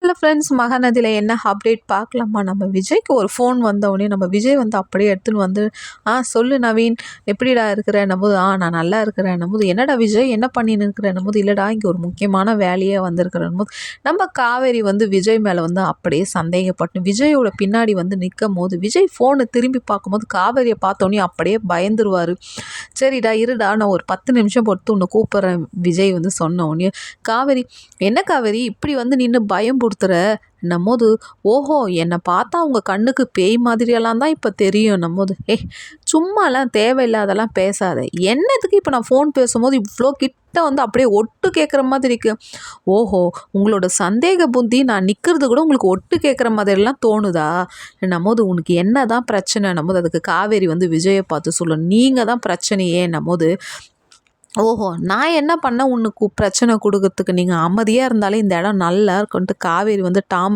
Hello friends, மகாநதியில் என்ன update பார்க்கலாமா? நம்ம விஜய்க்கு ஒரு ஃபோன் வந்தவுடனே நம்ம விஜய் வந்து அப்படியே எடுத்துன்னு வந்து சொல்லு நவீன், எப்படிடா இருக்கிறேன்னும்போது நான் நல்லா இருக்கிறேன்னும்போது, என்னடா விஜய் என்ன பண்ணின்னு இருக்கிறேன்னும்போது, இல்லைடா இங்கே ஒரு முக்கியமான வேலையே வந்திருக்கிறேன்னும்போது, நம்ம காவேரி வந்து விஜய் மேலே வந்து அப்படியே சந்தேகப்பட்டு விஜயோட பின்னாடி வந்து நிற்கும் போது, விஜய் ஃபோனை திரும்பி பார்க்கும்போது காவேரியை பார்த்தோன்னே அப்படியே பயந்துருவார். சரிடா இருடா, நான் ஒரு 10 நிமிஷம் பொறுத்து உன்னை கூப்பிட்றேன் விஜய் வந்து சொன்ன உடனே, காவேரி என்ன காவேரி இப்படி வந்து நின்று பயம்புடுத்துற நம்மோது, ஓஹோ என்னை பார்த்தா உங்கள் கண்ணுக்கு பேய் மாதிரியெல்லாம் தான் இப்போ தெரியும் நம்மோது, சும்மாலாம் தேவையில்லாதெல்லாம் பேசாத, என்னத்துக்கு இப்போ நான் ஃபோன் பேசும்போது இவ்வளோ கிட்ட வந்து அப்படியே ஒட்டு கேட்குற மாதிரி இருக்கு. ஓஹோ உங்களோட சந்தேக புத்தி நான் நிற்கிறது கூட உங்களுக்கு ஒட்டு கேட்குற மாதிரிலாம் தோணுதா நம்மோது, உனக்கு என்ன தான் பிரச்சனை நம்மோது, அதுக்கு காவேரி வந்து விஜயை பார்த்து சொல்லணும், நீங்கள் தான் பிரச்சனையே நம்மோது. ஓஹோ நான் என்ன பண்ண உனக்கு பிரச்சனை கொடுக்கறதுக்கு, நீங்கள் அமைதியாக இருந்தாலே இந்த இடம் நல்லா இருக்குன்ட்டு காவேரி வந்து டாம